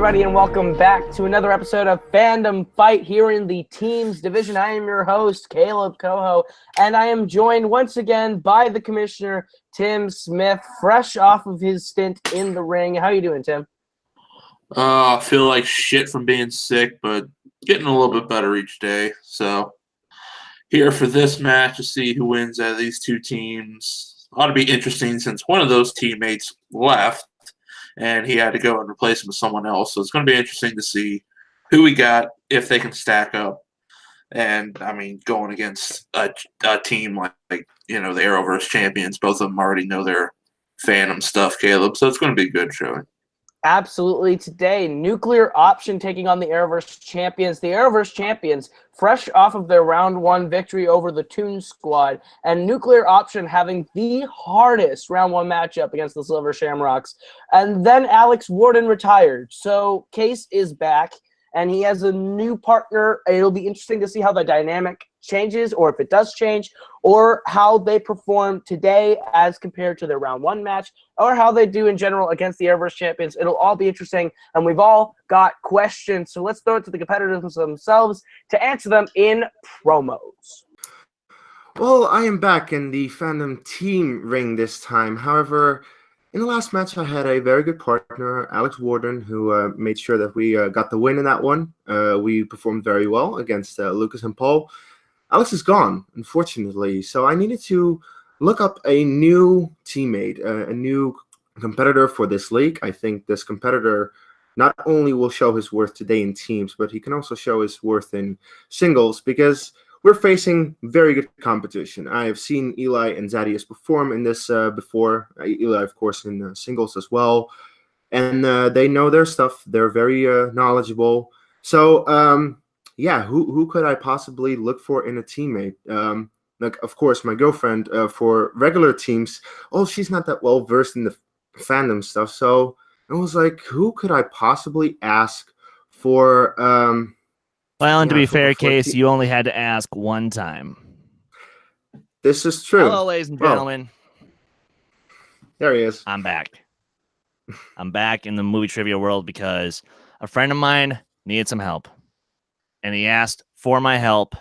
everybody, and welcome back to another episode of Fandom Fight here in the Teams Division. I am your host, Caleb Coho, and I am joined once again by the Commissioner, Tim Smith, fresh off of his stint in the ring. How you doing, Tim? I feel like shit from being sick, but getting a little bit better each day. So here for this match to see who wins out of these two teams. Ought to be interesting since one of those teammates left and he had to go and replace him with someone else. So it's going to be interesting to see who we got, if they can stack up. And, I mean, going against a team like the Arrowverse champions, both of them already know their Fandom stuff, Caleb. So it's going to be a good showing. Absolutely. Today, Nuclear Option taking on the Arrowverse champions. The Arrowverse champions, fresh off of their round one victory over the Toon Squad, and Nuclear Option having the hardest round one matchup against the Silver Shamrocks. And then Alex Warden retired. So Case is back, and he has a new partner. It'll be interesting to see how the dynamic changes, or if it does change, or how they perform today as compared to their round one match, or how they do in general against the Arrowverse champions. It'll all be interesting, and we've all got questions, so let's throw it to the competitors themselves to answer them in promos. Well, I am back in the Fandom team ring this time. However, in the last match, I had a very good partner, Alex Warden, who made sure that we got the win in that one. We performed very well against Lucas and Paul. Alex is gone, unfortunately, so I needed to look up a new teammate, a new competitor for this league. I think this competitor not only will show his worth today in teams, but he can also show his worth in singles, because we're facing very good competition. I have seen Eli and Zadius perform in this before. Eli, of course, in singles as well. And they know their stuff. They're very knowledgeable. So, yeah, who could I possibly look for in a teammate? Of course, my girlfriend for regular teams. Oh, she's not that well versed in the Fandom stuff. So I was like, who could I possibly ask for? Well, and to be fair, Case, you only had to ask one time. This is true. Hello, ladies and gentlemen. There he is. I'm back. I'm back in the movie trivia world because a friend of mine needed some help. And he asked for my help,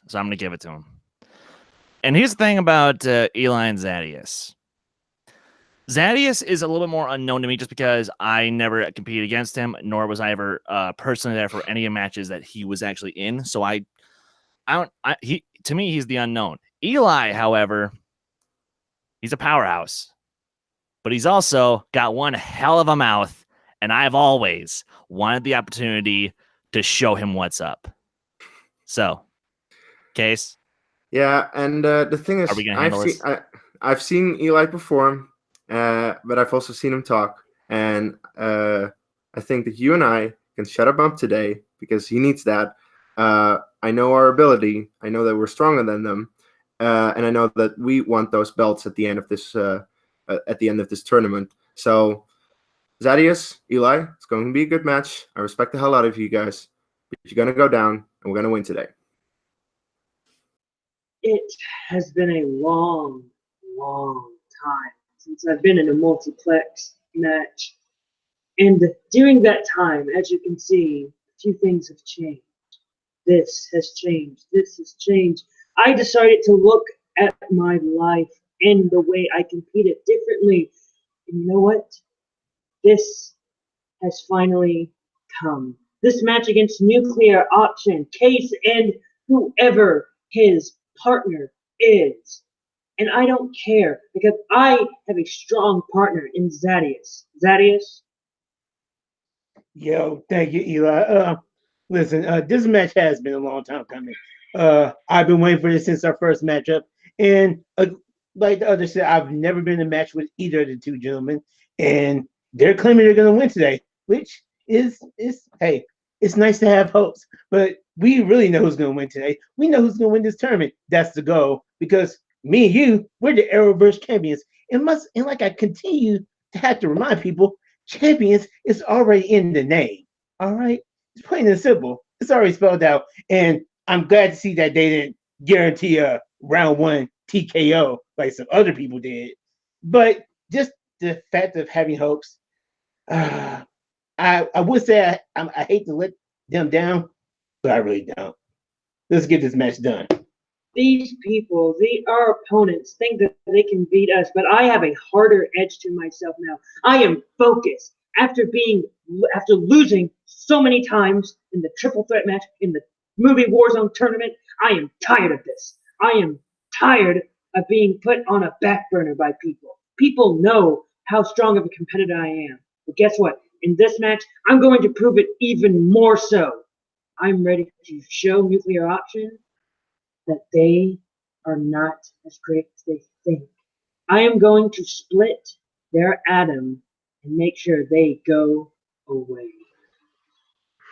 so I'm going to give it to him. And here's the thing about Eli and Zadius. Zadius is a little bit more unknown to me just because I never competed against him, nor was I ever personally there for any matches that he was actually in. So to me, he's the unknown. Eli, however, he's a powerhouse, but he's also got one hell of a mouth, and I've always wanted the opportunity to show him what's up. So, Case? Yeah, and the thing is, I've seen Eli perform, but I've also seen him talk, and I think that you and I can shut up bump today because he needs that. I know our ability. I know that we're stronger than them, and I know that we want those belts at the end of this tournament. So, Zadius, Eli, it's going to be a good match. I respect the hell out of you guys, but you're going to go down, and we're going to win today. It has been a long, long time since I've been in a multiplex match. And during that time, as you can see, a few things have changed. This has changed. This has changed. I decided to look at my life and the way I competed differently. And you know what? This has finally come. This match against Nuclear Option, Case, and whoever his partner is. And I don't care because I have a strong partner in Zadius. Zadius? Yo, thank you, Eli. Listen, this match has been a long time coming. I've been waiting for this since our first matchup. And like the others said, I've never been in a match with either of the two gentlemen. And they're claiming they're going to win today, which is hey, it's nice to have hopes. But we really know who's going to win today. We know who's going to win this tournament. That's the goal. Because me and you, we're the Arrowverse champions. And like I continue to have to remind people, champions is already in the name. All right? It's plain and simple. It's already spelled out. And I'm glad to see that they didn't guarantee a round one TKO like some other people did. But just the fact of having hopes, I would say I hate to let them down, but I really don't. Let's get this match done. These people, our opponents, think that they can beat us, but I have a harder edge to myself now. I am focused. After losing so many times in the triple threat match, in the movie Warzone tournament, I am tired of this. I am tired of being put on a back burner by people. People know how strong of a competitor I am. But guess what? In this match, I'm going to prove it even more so. I'm ready to show Nuclear Option that they are not as great as they think. I am going to split their atom and make sure they go away.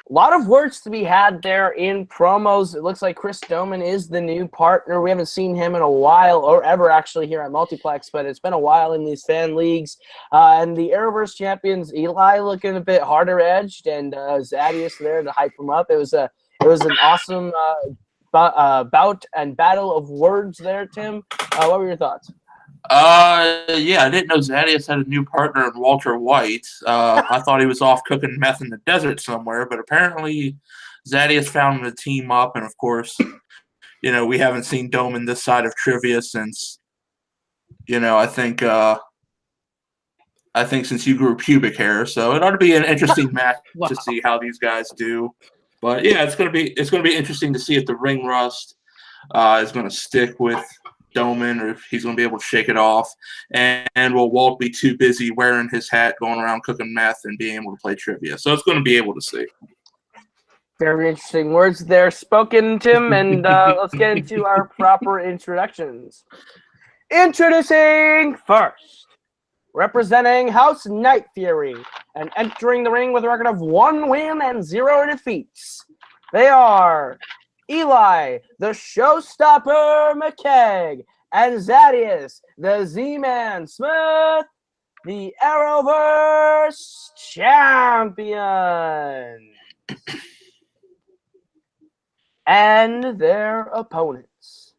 A lot of words to be had there in promos. It looks like Chris Doman is the new partner. We haven't seen him in a while, or ever actually here at Multiplex, but it's been a while in these fan leagues. And the Arrowverse champions, Eli, looking a bit harder edged, and Zadius there to hype him up. It was an awesome bout and battle of words there, Tim. What were your thoughts? Yeah, I didn't know Zadius had a new partner in Walter White. I thought he was off cooking meth in the desert somewhere, but apparently Zadius found him to team up, and of course, we haven't seen Doman this side of trivia since, I think since you grew pubic hair, so it ought to be an interesting match to see how these guys do. But yeah, it's gonna be interesting to see if the ring rust is gonna stick with Doman, or if he's going to be able to shake it off, and will Walt be too busy wearing his hat, going around cooking meth, and being able to play trivia? So it's going to be able to see. Very interesting words there spoken, Tim, and let's get into our proper introductions. Introducing first, representing House Night Fury, and entering the ring with a record of 1 win and 0 defeats. They are Eli, the Showstopper McKegg, and Zadius, the Z-Man Smith, the Arrowverse champion. And their opponents.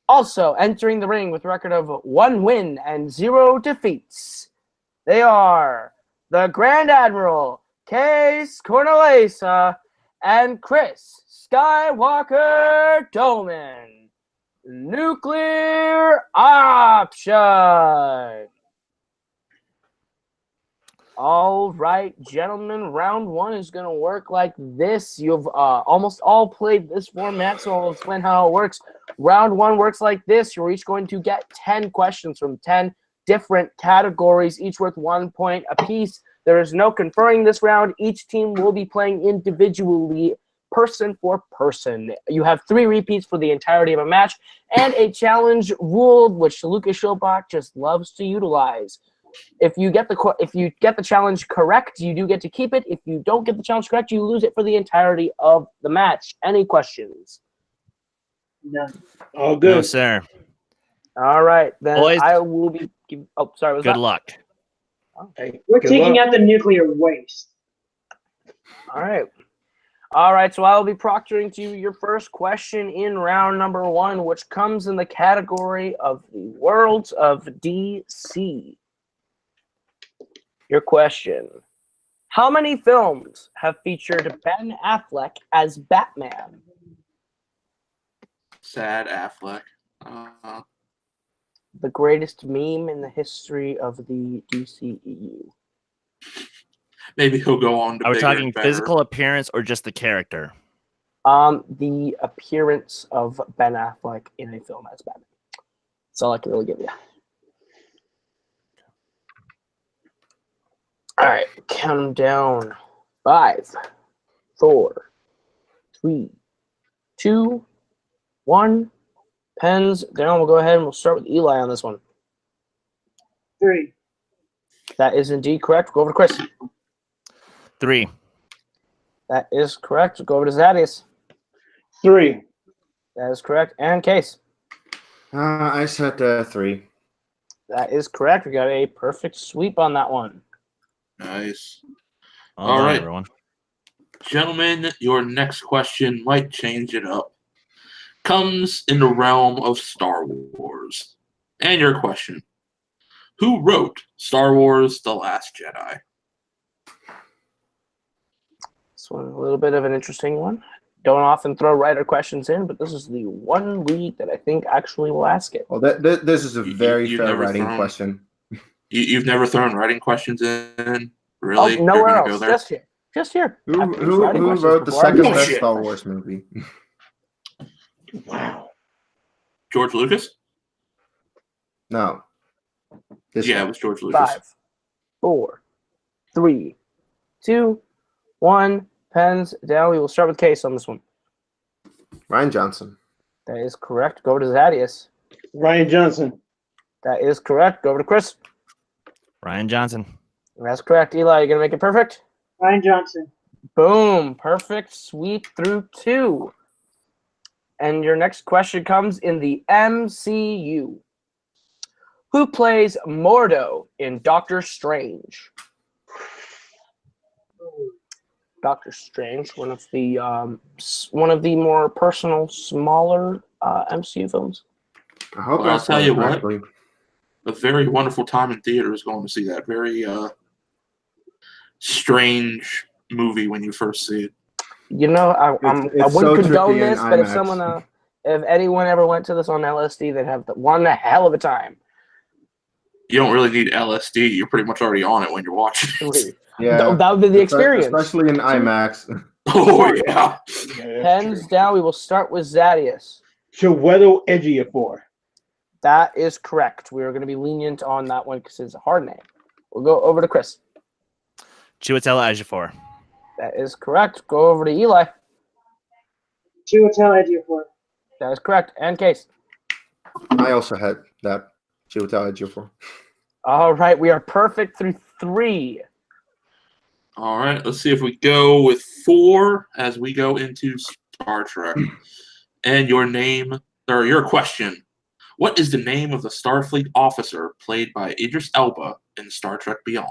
Also entering the ring with a record of 1 win and 0 defeats. They are the Grand Admiral, Case Cornelisa, and Chris Skywalker Doman. Nuclear Option. All right, gentlemen, round 1 is going to work like this. You've almost all played this format, so I'll explain how it works. Round 1 works like this. You're each going to get 10 questions from 10 different categories, each worth 1 point apiece. There is no conferring this round. Each team will be playing individually, person for person. You have 3 repeats for the entirety of a match, and a challenge rule, which Lucas Schobach just loves to utilize. If you get the challenge correct, you do get to keep it. If you don't get the challenge correct, you lose it for the entirety of the match. Any questions? No. All good. No, sir. All right, then Boys, I will be. Oh, sorry. Good luck. Hey, We're good taking luck. out the nuclear waste. All right. All right, so I will be proctoring to you your first question in round number 1, which comes in the category of the worlds of DC. Your question: how many films have featured Ben Affleck as Batman? Sad Affleck. The greatest meme in the history of the DCEU. Maybe he'll go on to Are we bigger talking and better. physical appearance or just the character? The appearance of Ben Affleck in a film as Batman. That's all I can really give you. All right, count them down. 5, 4, 3, 2, 1. Pens down. We'll go ahead and we'll start with Eli on this one. 3. That is indeed correct. We'll go over to Chris. 3. That is correct. We'll go over to Zadius. 3. That is correct. And Case. I said 3. That is correct. We got a perfect sweep on that one. Nice. Well All done, right. everyone. Gentlemen, your next question might change it up. Comes in the realm of Star Wars. And your question: who wrote Star Wars The Last Jedi? This one, a little bit of an interesting one. Don't often throw writer questions in, but this is the one league that I think actually will ask it. Well, this is a very you've fair never writing thrown- question. You've never thrown writing questions in? Really? Oh, nowhere You're gonna else. go there? Just here. Just here. Who I've used writing questions wrote the before. second Oh, best shit. Star Wars movie? Wow. George Lucas? No. This Yeah, it one. was George Lucas. 5, 4, 3, 2, 1. Pens down. We will start with Case on this one. Ryan Johnson. That is correct. Go over to Zadius. Ryan Johnson. That is correct. Go over to Chris. Ryan Johnson. That's correct. Eli, you going to make it perfect? Ryan Johnson. Boom. Perfect. Sweep through 2. And your next question comes in the MCU. Who plays Mordo in Doctor Strange? Doctor Strange, one of the more personal, smaller MCU films. I hope Well, I'll that's tell you what. correctly. A very wonderful time in theaters going to see that very strange movie when you first see it. You know, I It's wouldn't so condone trippy in this, but if IMAX. if anyone ever went to this on LSD, they'd have one hell of a time. You don't really need LSD. You're pretty much already on it when you're watching it. Yeah. That would be the experience. Especially in IMAX. Oh, yeah. Pens down. We will start with Zadius. Chiwetel Ejiofor. That is correct. We are going to be lenient on that one because it's a hard name. We'll go over to Chris. Chiwetel Ejiofor. That is correct. Go over to Eli. Chiwetel Ejiofor. That is correct. And Case. I also had that. Chiwetel Ejiofor. All right. We are perfect through 3. All right, let's see if we go with 4 as we go into Star Trek. And your question. What is the name of the Starfleet officer played by Idris Elba in Star Trek Beyond?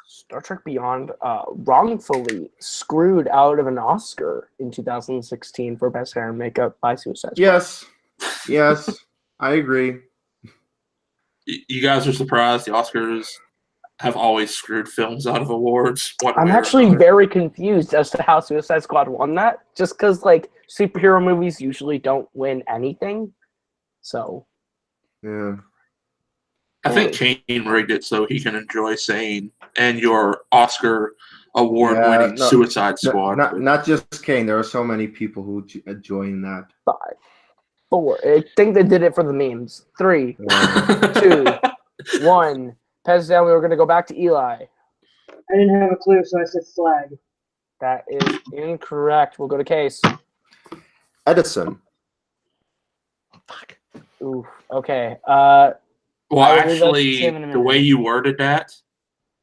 Star Trek Beyond wrongfully screwed out of an Oscar in 2016 for Best Hair and Makeup by Suicide Squad. Yes, I agree. You guys are surprised the Oscars have always screwed films out of awards. I'm actually very confused as to how Suicide Squad won that, just because superhero movies usually don't win anything. So Yeah. I think Kane rigged it so he can enjoy saying, and your Oscar award-winning Suicide Squad. Not just Kane. There are so many people who join that. 5, 4. I think they did it for the memes. 3, 2, 1. Pez down. We were going to go back to Eli. I didn't have a clue, so I said flag. That is incorrect. We'll go to Case. Edison. Fuck. Oof. Okay. Well, I would leave that to actually, Tim in a the minute. way you worded that,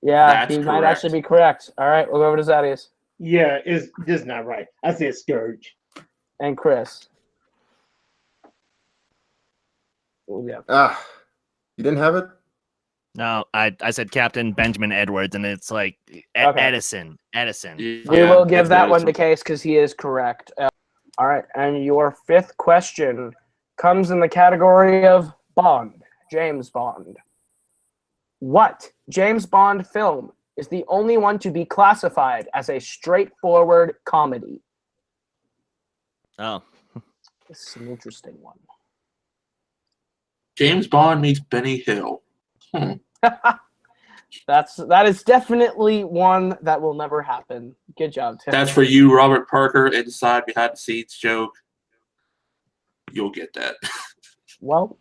Yeah, That's he might correct. actually be correct. All right, we'll go over to Zadius Yeah, it's just not right. I said Scourge. and Chris. Yeah. You didn't have it? No, I said Captain Benjamin Edwards, and it's like Okay. Edison. We will give that one to Case because he is correct. All right, and your 5th question comes in the category of Bond, James Bond. What James Bond film is the only one to be classified as a straightforward comedy? Oh, This is an interesting one. James Bond meets Benny Hill. That is definitely one that will never happen. Good job, Tim. That's for you, Robert Parker, inside behind the scenes joke. You'll get that. Well,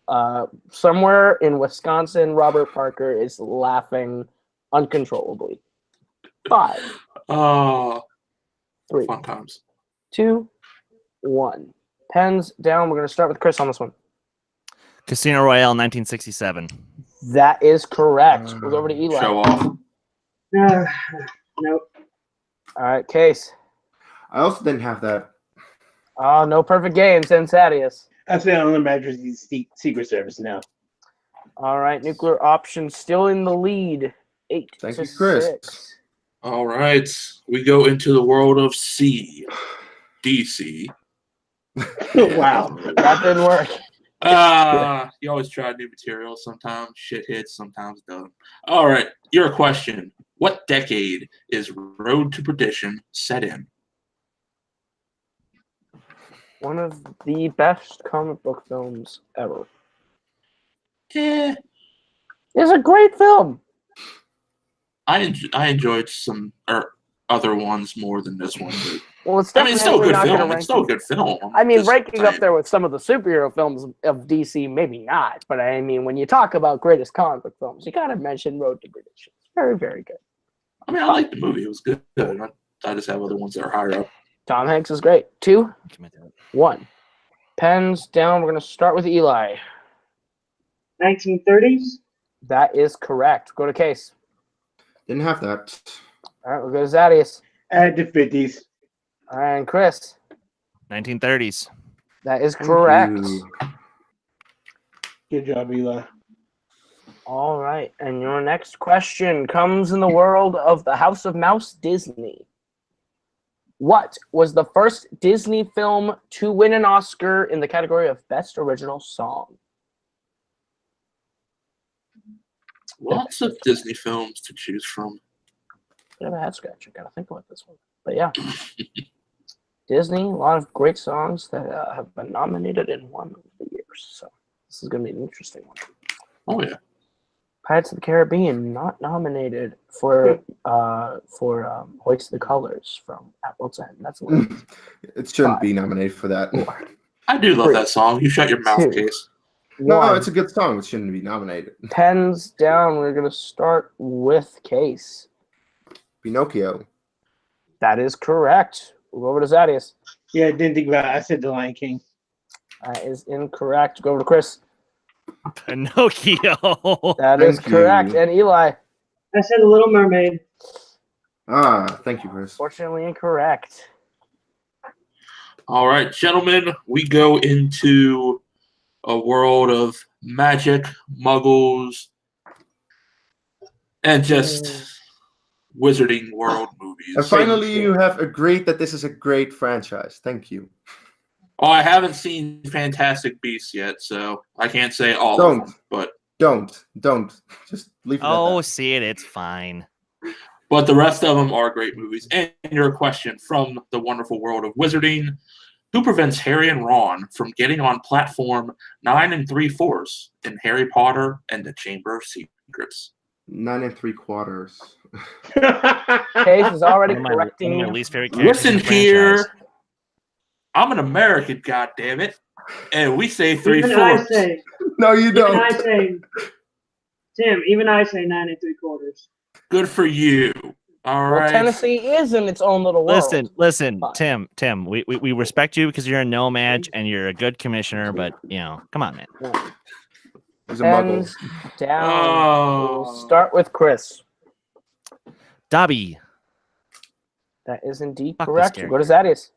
somewhere in Wisconsin, Robert Parker is laughing uncontrollably. 5, Oh, 3, fun times. 2, 1. Pens down. We're going to start with Chris on this one. Casino Royale, 1967. That is correct. We'll go over to Eli. Show off. Nope. All right, Case. I also didn't have that. Oh, no perfect games. And Thaddeus. I said on the mattress, Secret Service now. All right, Nuclear Option still in the lead. 8 Thank to you, Chris. 6. All right. We go into the world of DC. Wow. That didn't work. You always try new material. Sometimes shit hits, sometimes it doesn't. All right. Your question. What decade is Road to Perdition set in? One of the best comic book films ever. Eh, It's a great film. I enjoyed some other ones more than this one. But, Well, it's I mean, it's still a definitely good not going to film. rank. It's still a good film. I mean, Just ranking up saying. there with some of the superhero films of DC, maybe not. But I mean, when you talk about greatest comic book films, you got to mention Road to Perdition. It's very, very good. I mean, I like the movie. It was good. I just have other ones that are higher up. Tom Hanks is great. 2, Commit to it. 1. Pens down. We're going to start with Eli. 1930s. That is correct. Go to Case. Didn't have that. All right, we'll go to Zadius. At the 50s. All right, and Chris. 1930s. That is Thank correct. you. Good job, Eli. All right, and your next question comes in the world of the House of Mouse Disney. What was the first Disney film to win an Oscar in the category of Best Original Song? Lots of Disney films to choose from. Bit of a head scratch. I gotta think about this one. But yeah, Disney, a lot of great songs that have been nominated and won over the years. So this is gonna be an interesting one. Oh yeah. Pirates of the Caribbean not nominated for Hoist the Colors from At World's End. That's It shouldn't be nominated for that. I do love that song. You shut your mouth, 2. Case. No, it's a good song. It shouldn't be nominated. Pens down. We're gonna start with Case. Pinocchio. That is correct. We'll go over to Zadius. Yeah, I didn't think about it. I said The Lion King. That is incorrect. Go over to Chris. Pinocchio. That is Thank you. correct. And Eli. I said The Little Mermaid. Thank you, Chris. Fortunately incorrect. All right, gentlemen, we go into a world of magic, muggles, and just wizarding world movies. And finally, you have agreed that this is a great franchise. Thank you. Oh, I haven't seen Fantastic Beasts yet, so I can't say all of them. But Don't. Just leave it at Oh, that. see it. It's fine. the rest of them are great movies. And your question from the wonderful world of wizarding: who prevents Harry and Ron from getting on platform 9 3/4 in Harry Potter and the Chamber of Secrets? 9 3/4. Case is already One of correcting my you. least favorite characters in Listen the here. franchise. I'm an American, goddammit. And we say Even I 3/4. say, No, you even I don't. say, Tim. Even I say 9 3/4. Good for you. All Well, right. Tennessee is in its own little world. Listen, Fine. Tim. We respect you because you're a no-match and you're a good commissioner, but come on, man. He's a muggle. Pens down. Oh. We'll start with Chris. Dobby. That is indeed Fuck this correct. We'll go to Zadius.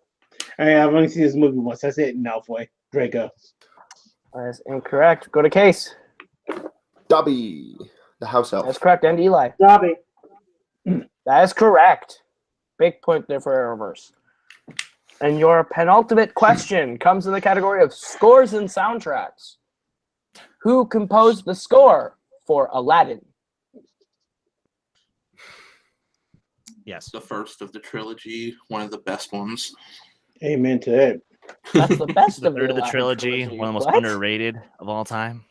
I've only seen this movie once. I said it in Malfoy. Draco. That is incorrect. Go to Case. Dobby, the house elf. That's correct. And Eli. Dobby. That is correct. Big point there for Arrowverse. And your penultimate question comes in the category of scores and soundtracks. Who composed the score for Aladdin? Yes. The first of the trilogy, one of the best ones. Amen to that. That's the best The of third of the Aladdin trilogy, one of the most What? underrated of all time.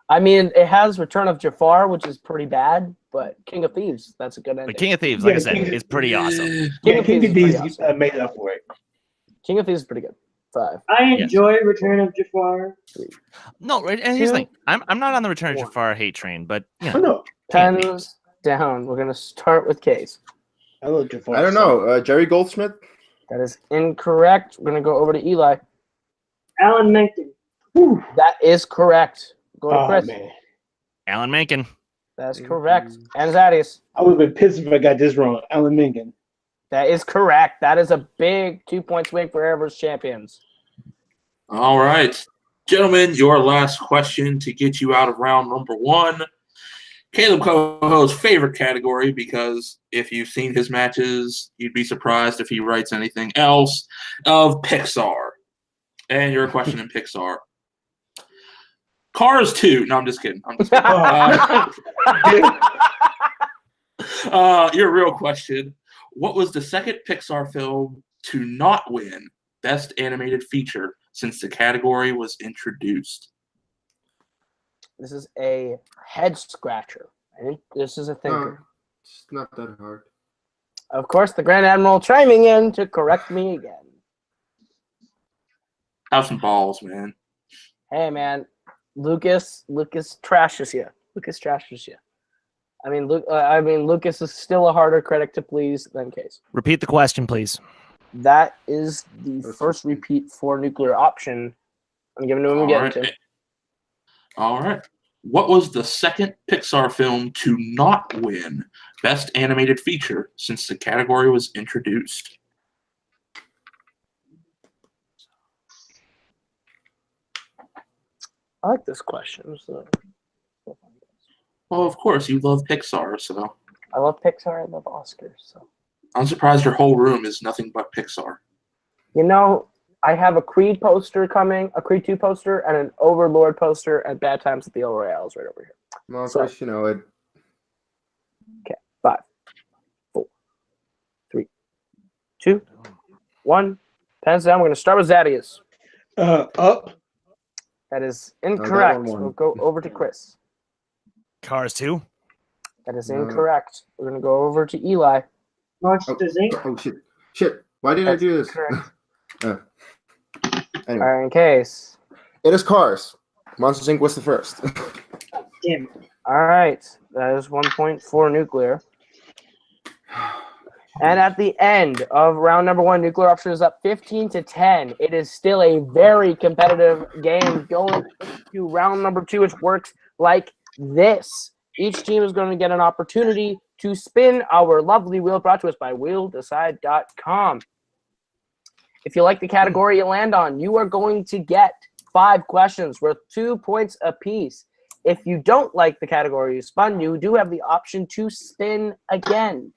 I mean, it has Return of Jafar, which is pretty bad, but King of Thieves, that's a good ending. But King of Thieves, like I Yeah, said, King of- is pretty awesome. King Yeah, of King Thieves of is Thieves pretty awesome. made up for it. King of Thieves is pretty good. 5. I enjoy Return of Jafar. No, right. And here's the Two, thing: I'm not on the Return of one. Jafar hate train, but Oh, no. King of Thieves. Pens down. We're going to start with Case. I love Jafar. I don't know. Jerry Goldsmith? That is incorrect. We're going to go over to Eli. Alan Menken. That is correct. Go to Oh, Chris. man. Alan Menken. That's correct. And Zadius. I would have been pissed if I got this wrong. Alan Menken. That is correct. That is a big 2-point swing for Arrowverse champions. All right. Gentlemen, your last question to get you out of round number 1. Caleb Coho's favorite category, because if you've seen his matches, you'd be surprised if he writes anything else, of Pixar. And your question in Pixar. Cars 2. No, I'm just kidding. Oh. Your real question. What was the second Pixar film to not win Best Animated Feature since the category was introduced? This is a head scratcher. I think this is a thinker. It's not that hard. Of course, the Grand Admiral chiming in to correct me again. Have some balls, man. Hey, man, Lucas trashes you. Lucas trashes you. I mean, Lucas is still a harder critic to please than Case. Repeat the question, please. That is the first repeat for Nuclear Option. I'm giving to him again, Tim. All right. What was the second Pixar film to not win Best Animated Feature since the category was introduced? I like this question. So. Well, of course, you love Pixar, so. I love Pixar. I love Oscars. So. I'm surprised your whole room is nothing but Pixar. You know, I have a Creed poster coming, a Creed 2 poster, and an Overlord poster, and Bad Times at the El Royale is right over here. Well, of course, you know it. Okay, 5, 4, 3, 2, 1. Pens down. We're going to start with Zadius. Up. That is incorrect. one. We'll go over to Chris. Cars 2. That is incorrect. We're going to go over to Eli. Monsters Inc. Oh, shit. Why did I do this? Correct. Anyway, All right, in Case. it is Cars. Monsters Inc. was the first. Damn it. All right. That is 1 point for Nuclear. And at the end of round number 1, Nuclear Option is up 15-10. It is still a very competitive game going to round number 2, which works like this. Each team is going to get an opportunity to spin our lovely wheel brought to us by wheeldecide.com. If you like the category you land on, you are going to get 5 questions worth 2 points apiece. If you don't like the category you spun, you do have the option to spin again.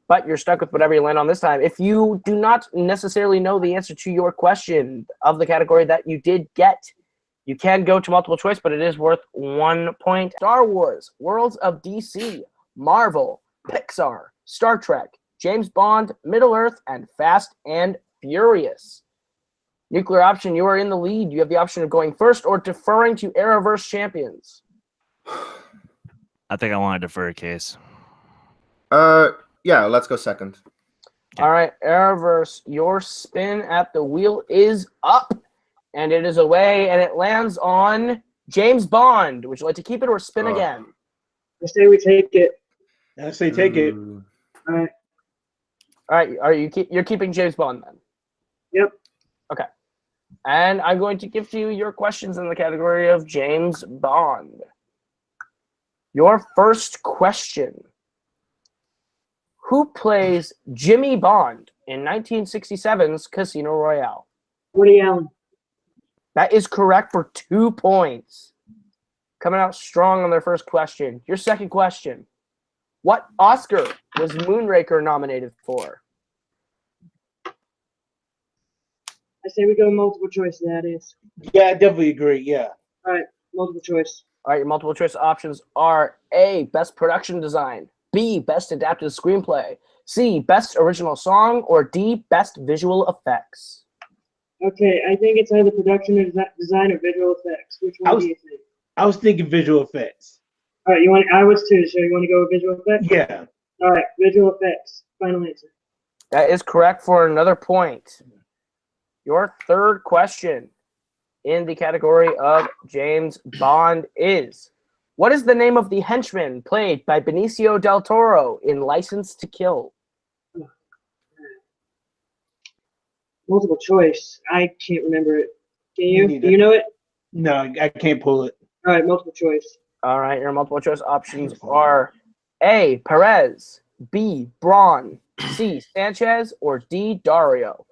But you're stuck with whatever you land on this time. If you do not necessarily know the answer to your question of the category that you did get, you can go to multiple choice, but it is worth 1 point. Star Wars, Worlds of DC, Marvel, Pixar, Star Trek, James Bond, Middle-earth, and Fast and Furious. Nuclear Option, you are in the lead. You have the option of going first or deferring to Arrowverse champions. I think I want to defer a Case. Yeah, let's go second. All right, Arrowverse, your spin at the wheel is up, and it is away, and it lands on James Bond. Would you like to keep it or spin again? I say we take it. I say take it. All right. All right, you're keeping James Bond then? Yep. Okay. And I'm going to give to you your questions in the category of James Bond. Your first question. Who plays Jimmy Bond in 1967's Casino Royale? Woody Allen. That is correct for 2 points. Coming out strong on their first question. Your second question. What Oscar was Moonraker nominated for? I say we go multiple choice, that is. Yeah, I definitely agree. Yeah. All right, multiple choice. All right, your multiple choice options are A, Best Production Design, B, Best Adapted Screenplay, C, Best Original Song, or D, Best Visual Effects. Okay, I think it's either production or design or visual effects. Which one do you think? I was thinking visual effects. All right, I was too, so you want to go with visual effects? Yeah. All right, visual effects. Final answer. That is correct for another point. Your third question in the category of James Bond is, what is the name of the henchman played by Benicio del Toro in License to Kill? Multiple choice. I can't remember it. Can you? Me Do you know it? No, I can't pull it. All right, multiple choice. All right, your multiple choice options are A, Perez, B, Braun, C, Sanchez, or D, Dario.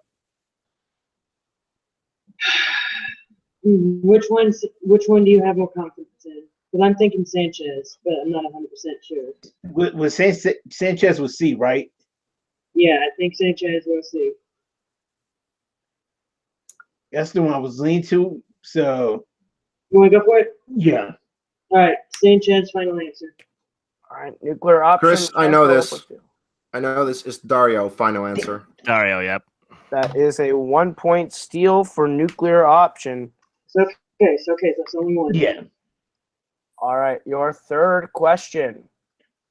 Which one do you have more confidence in? Because I'm thinking Sanchez, but I'm not 100% sure. With Sanchez was C, right? Yeah, I think Sanchez will see. That's the one I was leaning to. So You want to go for it? yeah. All right, Sanchez, final answer. All right, nuclear option. Chris, I know Tempo, this. let's do. I know this is Dario. Final answer. Dario, yep. That is a 1-point steal for nuclear option. It's okay. It's okay. That's only one. Yeah. All right, your third question.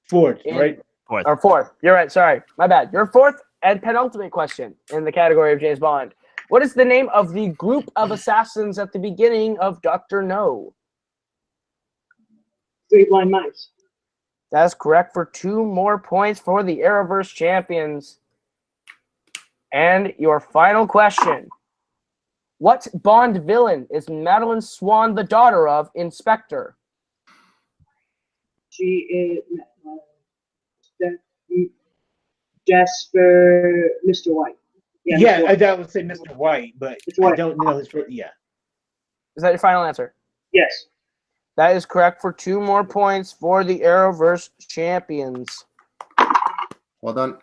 Fourth, In- right? Fourth. Or fourth. You're right. Sorry. My bad. Your fourth and penultimate question in the category of James Bond. What is the name of the group of assassins at the beginning of Dr. No? Three blind mice. That's correct for 2 more points for the Arrowverse champions. And your final question. What Bond villain is Madeline Swan the daughter of Inspector? She is Jasper, Mr. White. Yeah, Mr. White. that would say Mr. White, but Mr. White. I don't know his first. Yeah. Is that your final answer? Yes. That is correct for 2 more points for the Arrowverse champions. Well done.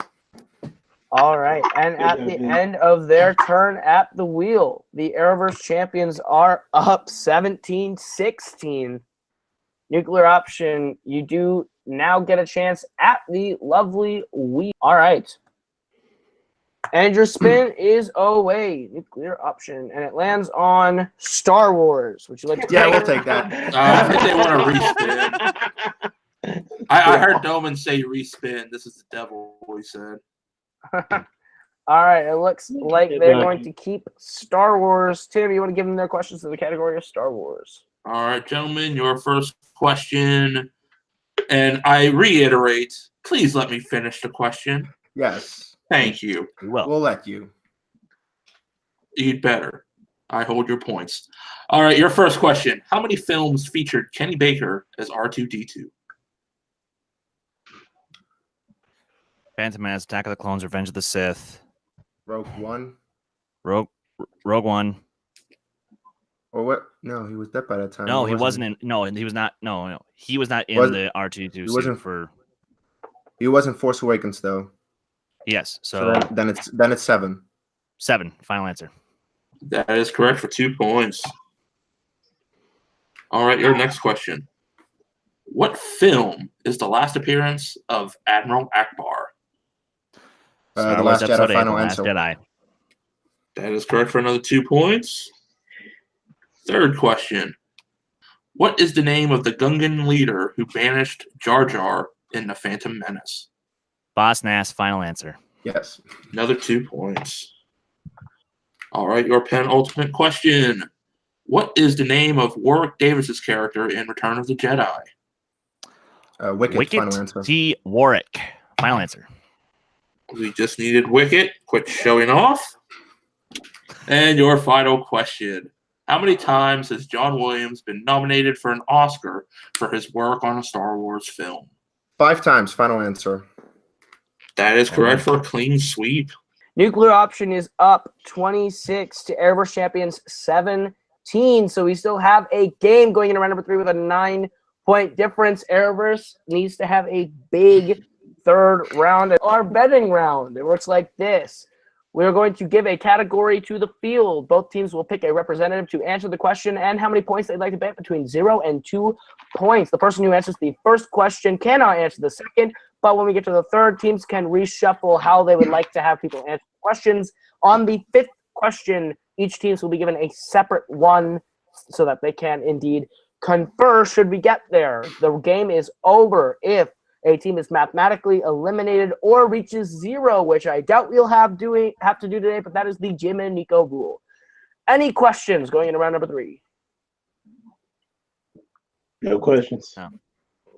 All right. And at the end of their turn at the wheel, the Arrowverse champions are up 17-16. Nuclear option, you do now get a chance at the lovely wheel. All right. And your spin is away. Nuclear option. And it lands on Star Wars. Would you like to Yeah, take we'll it? take that. I think they want to respin. I heard Doman say respin. This is the devil, he said. All right. It looks like they're going to keep Star Wars. Tim, you want to give them their questions in the category of Star Wars? All right, gentlemen, your first question. And I reiterate, please let me finish the question. Yes, Thank you. We will. we'll let you. You'd better. I hold your points. All right, your first question. How many films featured Kenny Baker as R2-D2? Phantom Menace, Attack of the Clones, Revenge of the Sith, Rogue One. Rogue One. Or what? No, he was dead by that time. No, he wasn't in. No, he was not. No, he was not in Wasn't- the R2-D2 he suit wasn't- for. He wasn't Force Awakens though. Yes, So so then it's 7. 7. Final answer. That is correct for 2 points. All right, your next question. What film is the last appearance of Admiral Akbar? Star The Wars Last Episode Jedi, 8, Final The Last Answer. Jedi. That is correct for another 2 points. Third question. What is the name of the Gungan leader who banished Jar Jar in The Phantom Menace? Boss Nass. Final answer. Yes. Another 2 points. All right, your penultimate question. What is the name of Warwick Davis's character in Return of the Jedi? Wicket, Final answer. Wicket T. Warwick. Final answer. We just needed Wicket. Quit showing off. And your final question. How many times has John Williams been nominated for an Oscar for his work on a Star Wars film? 5 times. Final answer. That is correct for a clean sweep. Nuclear option is up 26 to Arrowverse champions 17. So we still have a game going into round number 3 with a 9-point difference. Arrowverse needs to have a big third round. Our betting round, it works like this. We're going to give a category to the field. Both teams will pick a representative to answer the question and how many points they'd like to bet between 0 and 2 points. The person who answers the first question cannot answer the second, but when we get to the third, teams can reshuffle how they would like to have people answer questions. On the 5th question, each team will be given a separate one so that they can indeed confer should we get there. The game is over if a team is mathematically eliminated or reaches 0, which I doubt we'll have to do today, but that is the Jim and Nico rule. Any questions going into round number 3? No questions. No.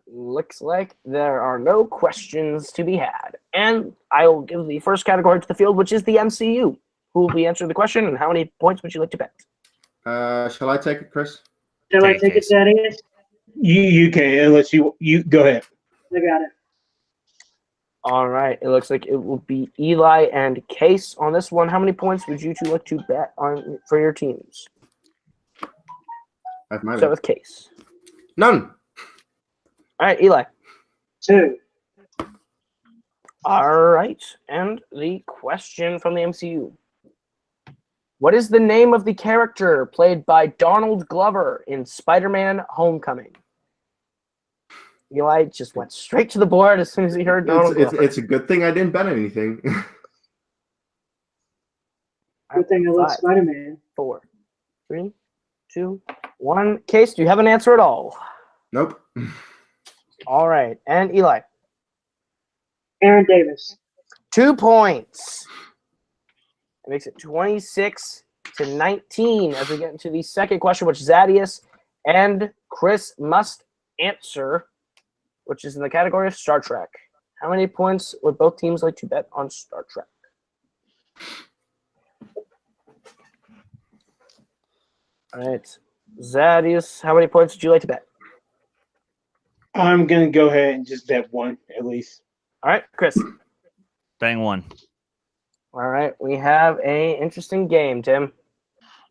Looks like there are no questions to be had. And I will give the first category to the field, which is the MCU. Who will be answering the question, and how many points would you like to bet? Shall I take it, Chris? Shall I Take take it, it, Thaddeus? You can unless you go ahead. I got it. All right. It looks like it will be Eli and Case on this one. How many points would you two like to bet on for your teams? I have my Start with Case. None. All right, Eli. 2. All right. And the question from the MCU. What is the name of the character played by Donald Glover in Spider-Man Homecoming? Eli just went straight to the board as soon as he heard Donald Glover. It's a good thing I didn't bet anything. Good thing I love 5, Spider-Man. 4, 3, 2, 1. Case, do you have an answer at all? Nope. All right. And Eli? Aaron Davis. 2 points. It makes it 26-19 as we get into the second question, which Zadius and Chris must answer, which is in the category of Star Trek. How many points would both teams like to bet on Star Trek? All right. Zadius, how many points would you like to bet? I'm going to go ahead and just bet 1 at least. All right, Chris. Bang 1. All right, we have a interesting game, Tim.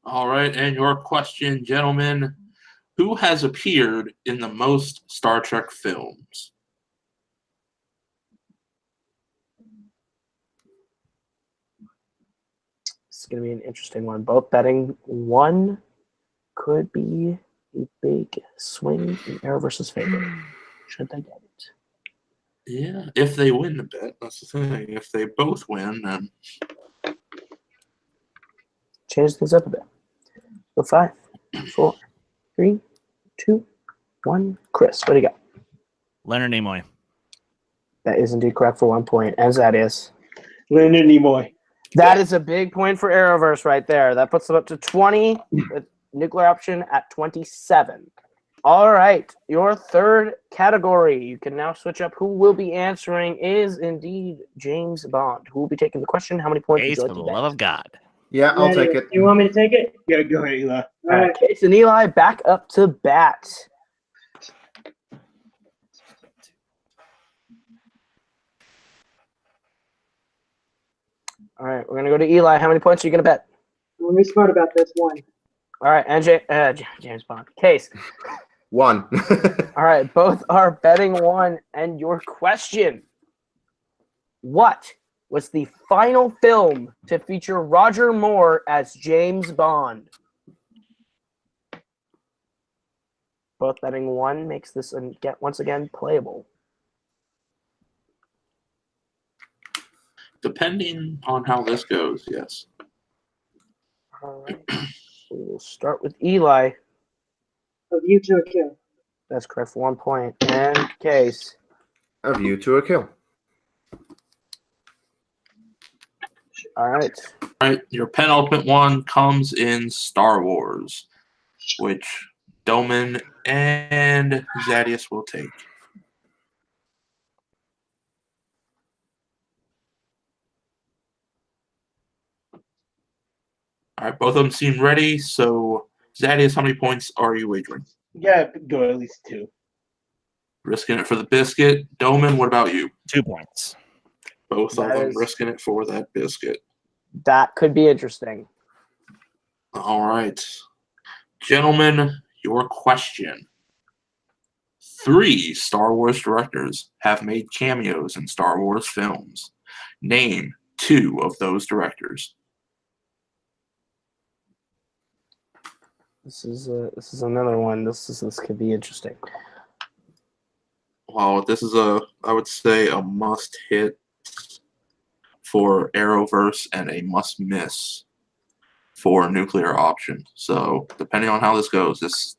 All right, and your question, gentlemen. Who has appeared in the most Star Trek films? This is going to be an interesting one. Both betting 1 could be a big swing in Arrowverse's favor. Should they get it? Yeah, if they win the bet, that's the thing. If they both win, then Change things up a bit. So 5, 4, 3, 2, 1. Chris, what do you got? Leonard Nimoy. That is indeed correct for 1 point, as that is. Leonard Nimoy. That is a big point for Arrowverse right there. That puts them up to 20 with nuclear option at 27. All right, your third category. You can now switch up. Who will be answering is indeed James Bond. Who will be taking the question? How many points Ace would you for like the to love bet? of God. Yeah, I'll take it. You want me to take it? Yeah, go ahead, Eli. All right. Case and Eli back up to bat. All right, we're going to go to Eli. How many points are you going to bet? Let me smart about this 1. All right, and James Bond. Case. 1. All right, both are betting 1. And your question: what was the final film to feature Roger Moore as James Bond? Both betting 1 makes this once again playable. depending on how this goes, yes. All right. We will start with Eli. A View to a Kill. That's correct for 1 point. And Case. A View to a Kill. All right. All right, your penultimate one comes in Star Wars, which Doman and Zadius will take. All right, both of them seem ready. So, Zadius, how many points are you wagering? Yeah, go at least 2. Risking it for the biscuit. Doman, what about you? 2 points. Both of That them is- risking it for that biscuit. That could be interesting. All right. Gentlemen, your question. 3 Star Wars directors have made cameos in Star Wars films. Name 2 of those directors. This is another one. This could be interesting. Well, this is I would say a must hit for Arrowverse and a must miss for Nuclear Option. So depending on how this goes, this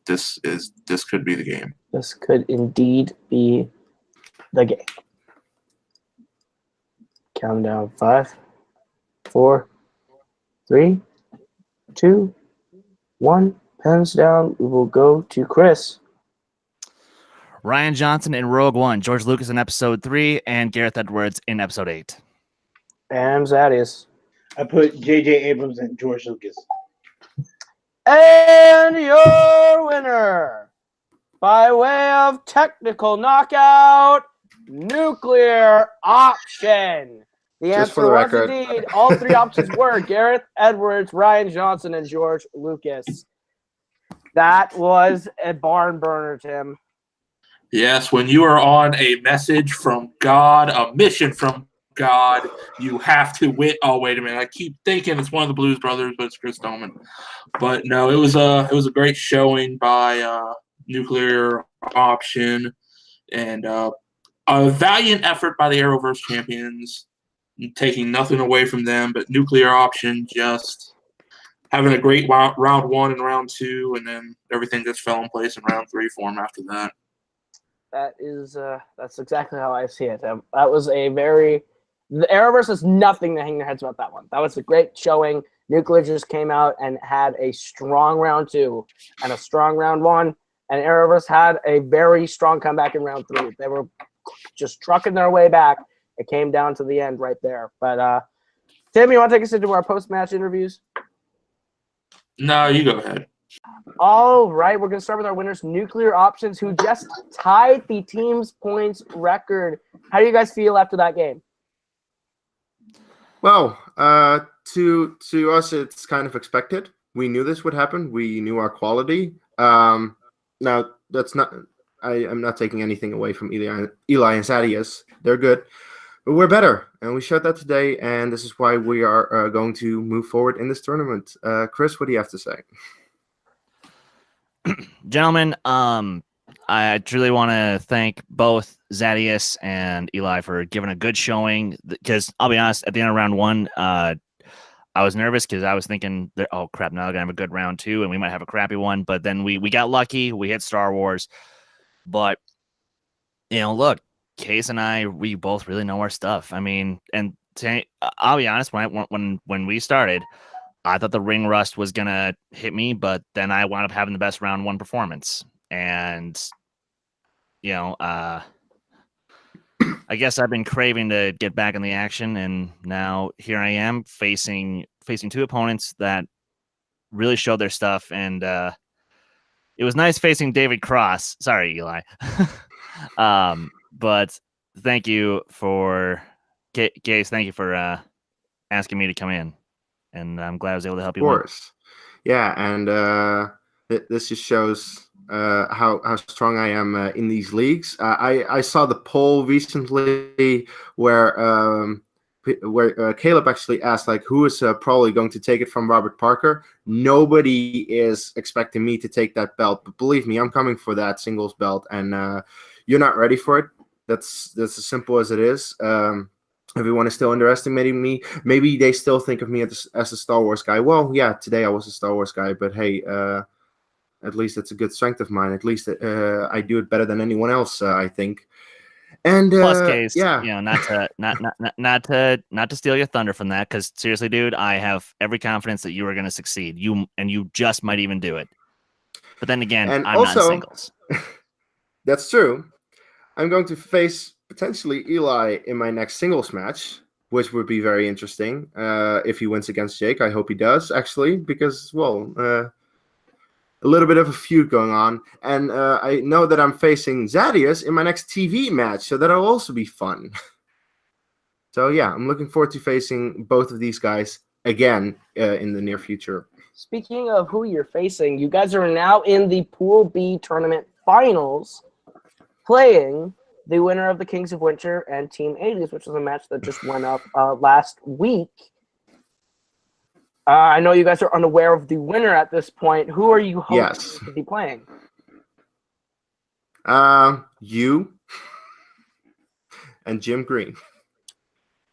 could be the game. This could indeed be the game. Count down 5, 4, 3, 2, 1. Pens down. We will go to Chris. Rian Johnson in Rogue One, George Lucas in Episode 3, and Gareth Edwards in Episode 8. And Zadius. I put J.J. Abrams and George Lucas. And your winner, by way of technical knockout, Nuclear Option. The Just answer for the was record. indeed, all 3 options were Gareth Edwards, Rian Johnson, and George Lucas. That was a barn burner, Tim. Yes, when you are on a message from God, a mission from God, you have to win. Oh, wait a minute! I keep thinking it's one of the Blues Brothers, but it's Chris Doman. But no, it was a great showing by Nuclear Option And a valiant effort by the Arrowverse champions, taking nothing away from them, but Nuclear Option just having a great round 1 and round 2, and then everything just fell in place in round 3 for them after that. That's exactly how I see it. That was the Arrowverse has nothing to hang their heads about that one. That was a great showing. Nuclear just came out and had a strong round 2 and a strong round 1, and Arrowverse had a very strong comeback in round 3. They were just trucking their way back. It came down to the end right there. But Tim, you want to take us into our post-match interviews? No, you go ahead. All right, we're going to start with our winners, Nuclear Options, who just tied the team's points record. How do you guys feel after that game? Well, to us, it's kind of expected. We knew this would happen. We knew our quality. Now, that's not. I am not taking anything away from Eli and Zadius. They're good, but we're better, and we showed that today. And this is why we are going to move forward in this tournament. Chris, what do you have to say? Gentlemen, I truly want to thank both Zadius and Eli for giving a good showing, because I'll be honest, at the end of round 1, I was nervous because I was thinking that, oh crap, now we're gonna have a good round 2 and we might have a crappy one, but then we got lucky. We hit Star Wars, but look, Case and I, we both really know our stuff. I mean, and I'll be honest, when we started, I thought the ring rust was going to hit me, but then I wound up having the best round 1 performance. And, I guess I've been craving to get back in the action, and now here I am facing 2 opponents that really showed their stuff. And it was nice facing David Cross. Sorry, Eli. But thank you for, Gaze, thank you for asking me to come in. And I'm glad I was able to help you. Of course. Yeah, and this just shows how strong I am in these leagues. I saw the poll recently where Caleb actually asked, like, who is probably going to take it from Robert Parker. Nobody is expecting me to take that belt, but believe me, I'm coming for that singles belt, and you're not ready for it. That's as simple as it is. Everyone is still underestimating me. Maybe they still think of me as a Star Wars guy. Well, yeah, today I was a Star Wars guy, but hey, at least it's a good strength of mine. At least I do it better than anyone else, I think. And plus, Case, yeah, not to steal your thunder from that, because seriously, dude, I have every confidence that you are going to succeed. You just might even do it. But then again, and I'm also, not singles. That's true. I'm going to face potentially Eli in my next singles match, which would be very interesting if he wins against Jake. I hope he does, actually, because, well, a little bit of a feud going on. And I know that I'm facing Zadius in my next TV match, so that'll also be fun. So, yeah, I'm looking forward to facing both of these guys again in the near future. Speaking of who you're facing, you guys are now in the Pool B tournament finals, playing the winner of the Kings of Winter and Team 80s, which is a match that just went up last week. I know you guys are unaware of the winner at this point. Who are you hoping to be playing? You and Jim Green.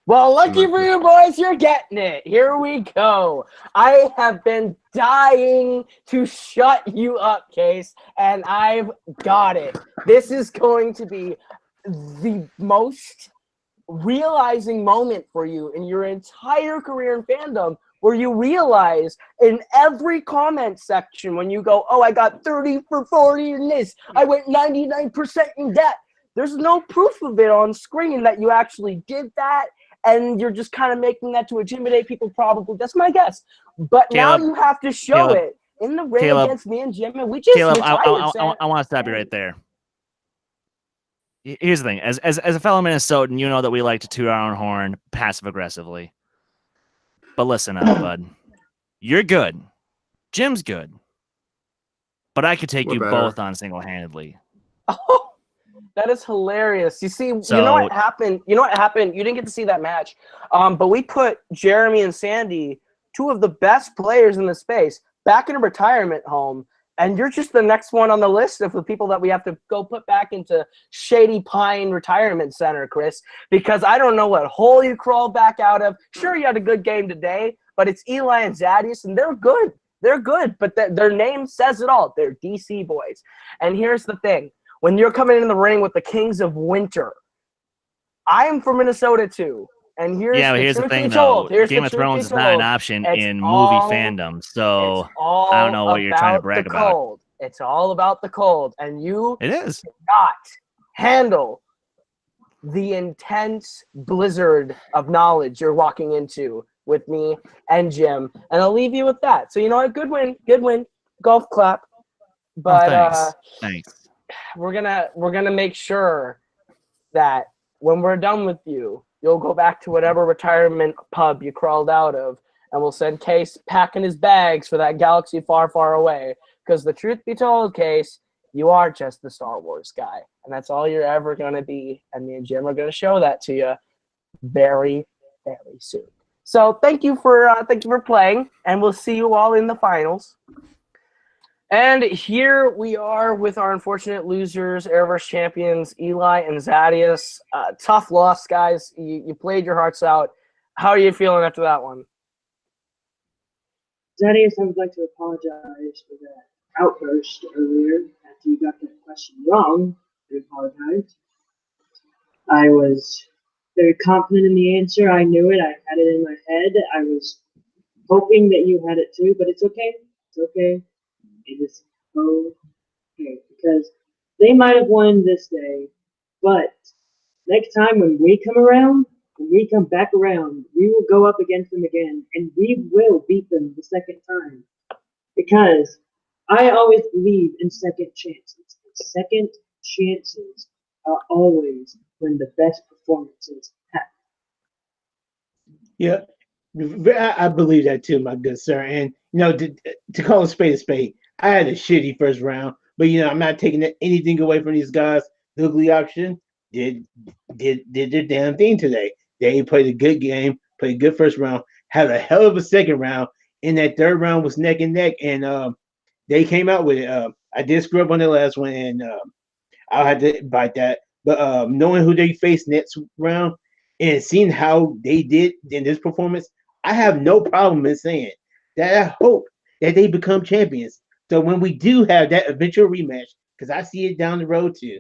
Well, lucky for you boys, you're getting it. Here we go. I have been dying to shut you up, Case, and I've got it. This is going to be the most realizing moment for you in your entire career in fandom, where you realize in every comment section when you go, oh, I got 30 for 40 in this, I went 99% in that. There's no proof of it on screen that you actually did that, and you're just kind of making that to intimidate people, probably. That's my guess. But Caleb, now you have to show it in the ring against me and Jim, and we just I want to stop you right there. Here's the thing. As a fellow Minnesotan, you know that we like to toot our own horn passive-aggressively. But listen up, bud. You're good. Jim's good. But I could take you both on single-handedly. Oh, that is hilarious. You see, you know what happened? You didn't get to see that match. But we put Jeremy and Sandy, 2 of the best players in the space, back in a retirement home. And you're just the next one on the list of the people that we have to go put back into Shady Pine Retirement Center, Chris, because I don't know what hole you crawled back out of. Sure, you had a good game today, but it's Eli and Zadius, and they're good. They're good, but their name says it all. They're DC boys. And here's the thing. When you're coming in the ring with the Kings of Winter, I am from Minnesota too. And here's the thing, though. Game of Thrones is not an option in movie fandom, so I don't know what you're trying to brag about. It's all about the cold, and you It is cannot handle the intense blizzard of knowledge you're walking into with me and Jim, and I'll leave you with that. So you know what? Good win, golf clap. But thanks. We're gonna make sure that when we're done with you, you'll go back to whatever retirement pub you crawled out of, and we'll send Case packing his bags for that galaxy far, far away. Because the truth be told, Case, you are just the Star Wars guy, and that's all you're ever gonna be. And me and Jim are gonna show that to you very, very soon. So thank you for playing, and we'll see you all in the finals. And here we are with our unfortunate losers, Arrowverse champions, Eli and Zadius. Tough loss, guys. You played your hearts out. How are you feeling after that one? Zadius, I would like to apologize for that outburst earlier after you got that question wrong. I apologize. I was very confident in the answer. I knew it. I had it in my head. I was hoping that you had it too, but it's okay. It's okay. It is okay, because they might have won this day, but next time when we come back around, we will go up against them again, and we will beat them the second time. Because I always believe in second chances. Second chances are always when the best performances happen. Yeah, I believe that too, my good sir. And to call a spade, I had a shitty first round, but I'm not taking anything away from these guys. The ugly option did their damn thing today. They played a good game, played a good first round, had a hell of a second round, and that third round was neck and neck, and they came out with it. I did screw up on the last one, and I'll have to bite that. But knowing who they faced next round and seeing how they did in this performance, I have no problem in saying that I hope that they become champions. So when we do have that eventual rematch, because I see it down the road too,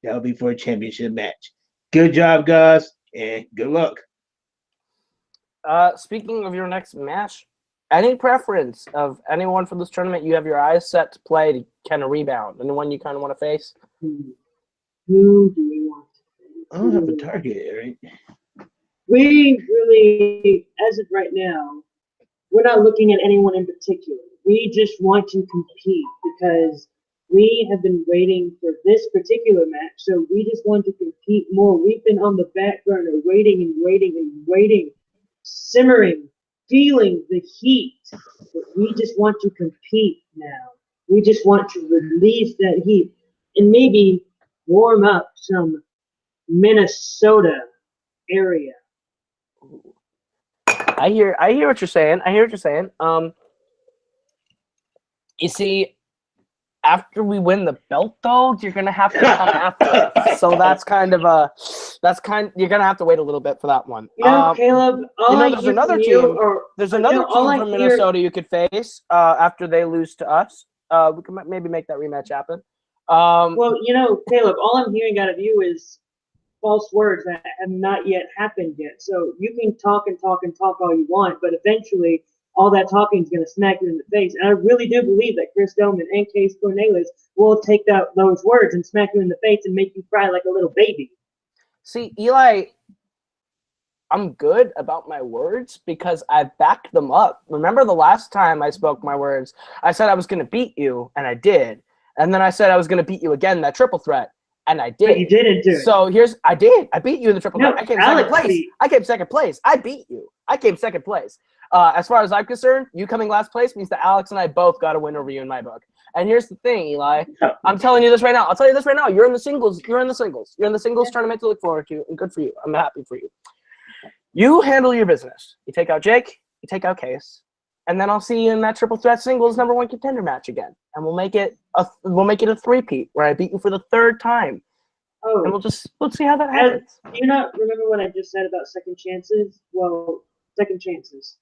that'll be for a championship match. Good job, guys, and good luck. Speaking of your next match, any preference of anyone for this tournament you have your eyes set to play to kind of rebound? Anyone you kind of want to face? Who do we want to face? I don't have a target, right? We really, as of right now, we're not looking at anyone in particular. We just want to compete because we have been waiting for this particular match, so we just want to compete more. We've been on the back burner waiting and waiting and waiting, simmering, feeling the heat. But we just want to compete now. We just want to release that heat and maybe warm up some Minnesota area. I hear what you're saying. You see, after we win the belt, though, you're gonna have to come after us. So you're gonna have to wait a little bit for that one. Caleb, there's another team from Minnesota you could face after they lose to us. We can maybe make that rematch happen. Caleb, all I'm hearing out of you is false words that have not yet happened yet. So you can talk and talk and talk all you want, but eventually all that talking is going to smack you in the face. And I really do believe that Chris Doman and Case Cornelius will take those words and smack you in the face and make you cry like a little baby. See, Eli, I'm good about my words because I backed them up. Remember the last time I spoke my words, I said I was going to beat you, and I did. And then I said I was going to beat you again, that triple threat. And I did. But you didn't do it. So I did. I beat you in the triple threat. I came second place. I beat you. I came second place. As far as I'm concerned, you coming last place means that Alex and I both got a win over you in my book. And here's the thing, Eli. I'm telling you this right now. I'll tell you this right now. You're in the singles. You're in the singles tournament to look forward to, and good for you. I'm happy for you. You handle your business. You take out Jake. You take out Case. and then I'll see you in that triple threat singles #1 contender match again, and we'll make it a three-peat where I beat you for the 3rd time, Oh, and we'll see how that do happens. you not remember what I just said about second chances? Well, second chances.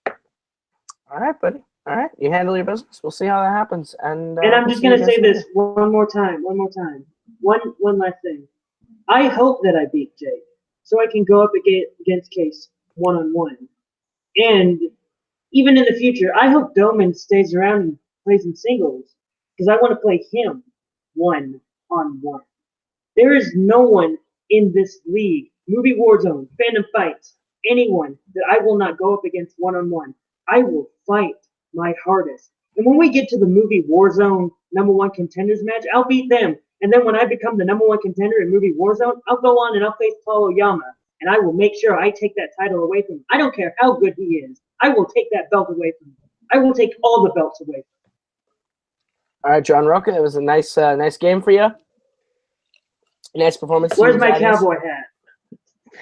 All right, buddy. All right, you handle your business. We'll see how that happens. And I'm we'll just see you gonna say guys this one more time. One last thing. I hope that I beat Jake, so I can go up against Case 1-on-1. And even in the future, I hope Doman stays around and plays in singles, because I want to play him 1-on-1. There is no one in this league, Movie Warzone, Fandom Fights, anyone that I will not go up against 1-on-1. I will fight my hardest. And when we get to the Movie Warzone #1 contenders match, I'll beat them. And then when I become the #1 contender in Movie Warzone, I'll go on and I'll face Paul Oyama. And I will make sure I take that title away from him. I don't care how good he is. I will take that belt away from him. I will take all the belts away from him. All right, John Roca, it was a nice game for you. Nice performance. Where's my Zadius. cowboy hat?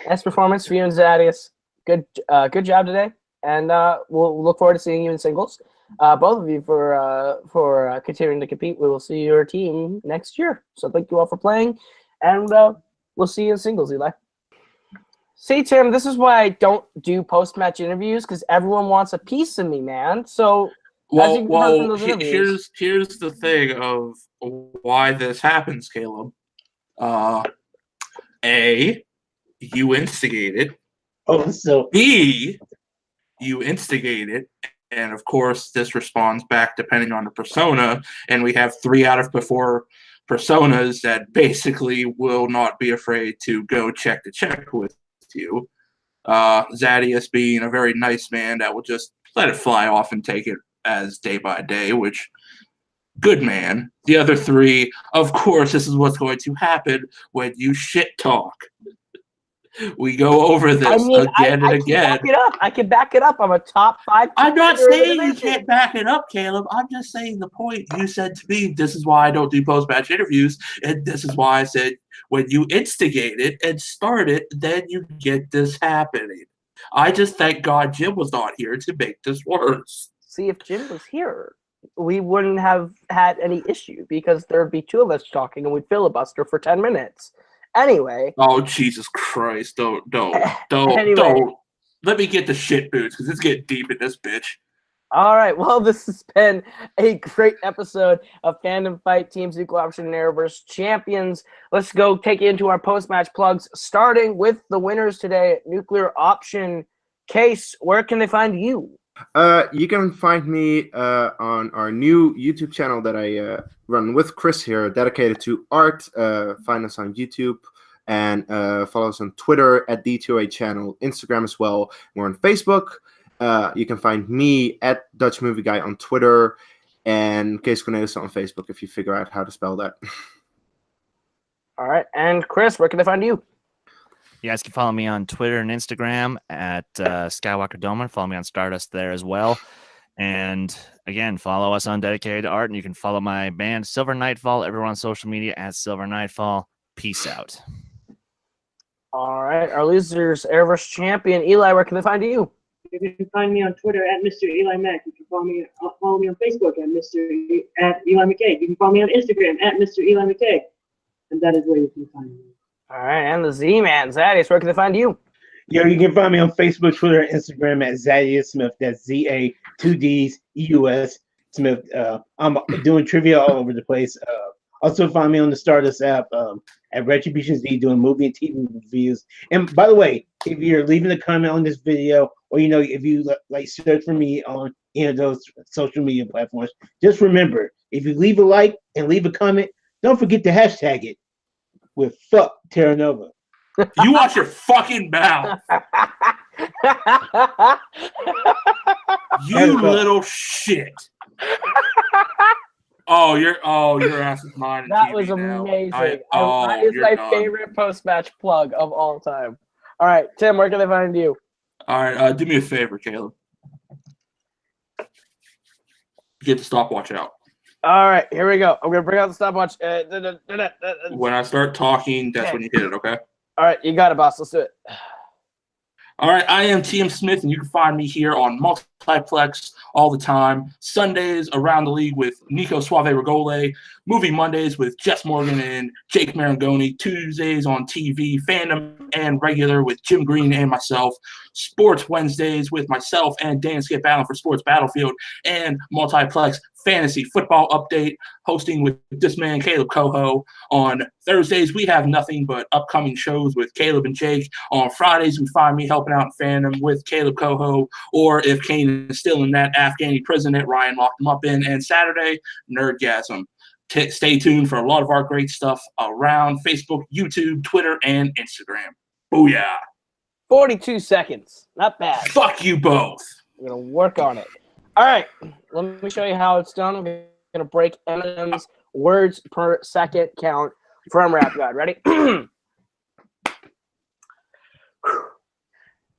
Nice performance for you and Zadius. Good job today, and we'll look forward to seeing you in singles. Both of you for continuing to compete. We will see your team next year. So thank you all for playing, and we'll see you in singles, Eli. See, Tim, this is why I don't do post-match interviews, because everyone wants a piece of me, man. So, as you heard from those interviews, here's the thing of why this happens, Caleb. A, you instigate it. Oh, so B, you instigate it. And of course, this responds back depending on the persona. And we have 3 out of 4 personas that basically will not be afraid to go check to check with you. Zadius being a very nice man that will just let it fly off and take it as day by day, which, good man. The other 3, of course, this is what's going to happen when you shit talk. We go over this again and again. I can back it up. I'm a top 5. I'm not saying you can't back it up, Caleb. I'm just saying the point you said to me, this is why I don't do post-match interviews, and this is why I said when you instigate it and start it, then you get this happening. I just thank God Jim was not here to make this worse. See, if Jim was here, we wouldn't have had any issue, because there'd be 2 of us talking and we'd filibuster for 10 minutes. Anyway. Oh, Jesus Christ. Don't. Anyway. Don't. Let me get the shit boots, because it's getting deep in this bitch. All right. Well, this has been a great episode of Fandom Fight Teams Equal Option and Arrowverse Champions. Let's go take you into our post-match plugs, starting with the winners today, Nuclear Option. Case, where can they find you? You can find me on our new YouTube channel that I run with Chris here, dedicated to art. Find us on YouTube and follow us on Twitter at D2A Channel, Instagram as well. We're on Facebook. You can find me at Dutch Movie Guy on Twitter, and Case Cornelis on Facebook if you figure out how to spell that. All right. And Chris, where can they find you? You guys can follow me on Twitter and Instagram at Skywalker Doman. Follow me on Stardust there as well. And again, follow us on Dedicated Art, and you can follow my band Silver Nightfall everywhere on social media at Silver Nightfall. Peace out. All right. Our losers, Arrowverse champion Eli, where can they find you? You can find me on Twitter at Mr. Eli Mack. You can follow me on Facebook at Eli McKay. You can follow me on Instagram at Mr. Eli McKay. And that is where you can find me. All right, and the Z-Man, Zadius, where can they find you? Yo, you can find me on Facebook, Twitter, and Instagram at Zadius Smith. That's ZA2DsEus Smith. I'm doing trivia all over the place. Also find me on the Stardust app at Retribution Z, doing movie and TV reviews. And by the way, if you're leaving a comment on this video, or if you like search for me on any of those social media platforms, just remember, if you leave a like and leave a comment, don't forget to hashtag it with fuck Terra Nova. You watch your fucking mouth. You little shit. Your ass is mine. That was amazing. That is my favorite post-match plug of all time. All right, Tim, where can they find you? All right, do me a favor, Caleb. Get the stopwatch out. All right, here we go. I'm going to bring out the stopwatch. When I start talking, that's when you hit it, okay? All right, you got it, boss. Let's do it. All right, I am TM Smith, and you can find me here on Multiplex all the time. Sundays around the league with Nico Suave Regole. Movie Mondays with Jess Morgan and Jake Marangoni. Tuesdays on TV, Fandom and regular with Jim Green and myself. Sports Wednesdays with myself and Dan Skip Allen for Sports Battlefield. And Multiplex Fantasy Football Update, hosting with this man, Caleb Coho. On Thursdays, we have nothing but upcoming shows with Caleb and Jake. On Fridays, we find me helping out in Fandom with Caleb Coho, or if Kane is still in that Afghani prison that Ryan locked him up in. And Saturday, Nerdgasm. Stay tuned for a lot of our great stuff around Facebook, YouTube, Twitter, and Instagram. Booyah. 42 seconds. Not bad. Fuck you both. We're going to work on it. All right. Let me show you how it's done. I'm going to break Eminem's words per second count from Rap God. Ready?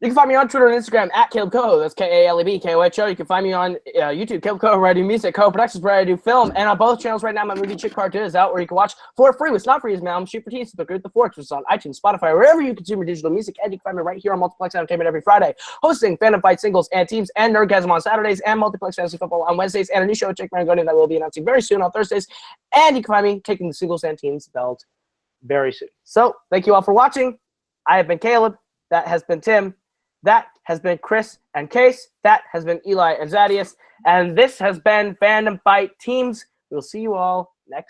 You can find me on Twitter and Instagram at Caleb Coho. That's KALEBKOHO. You can find me on YouTube, Caleb Coho, where I do music, Coho Productions, where I do film. And on both channels right now, my movie Chick Cartoon is out, where you can watch for free. What's not free is my album Shoot for Teens, The Group, The Forks, which is on iTunes, Spotify, wherever you consume your digital music. And you can find me right here on Multiplex Entertainment every Friday, hosting Fandom Fight Singles and Teams and Nerdgasm on Saturdays, and Multiplex Fantasy Football on Wednesdays, and a new show with Jake Marangoni that we'll be announcing very soon on Thursdays. And you can find me taking the Singles and Teams belt very soon. So, thank you all for watching. I have been Caleb. That has been Tim. That has been Chris and Case. That has been Eli and Zadius. And this has been Fandom Fight Teams. We'll see you all next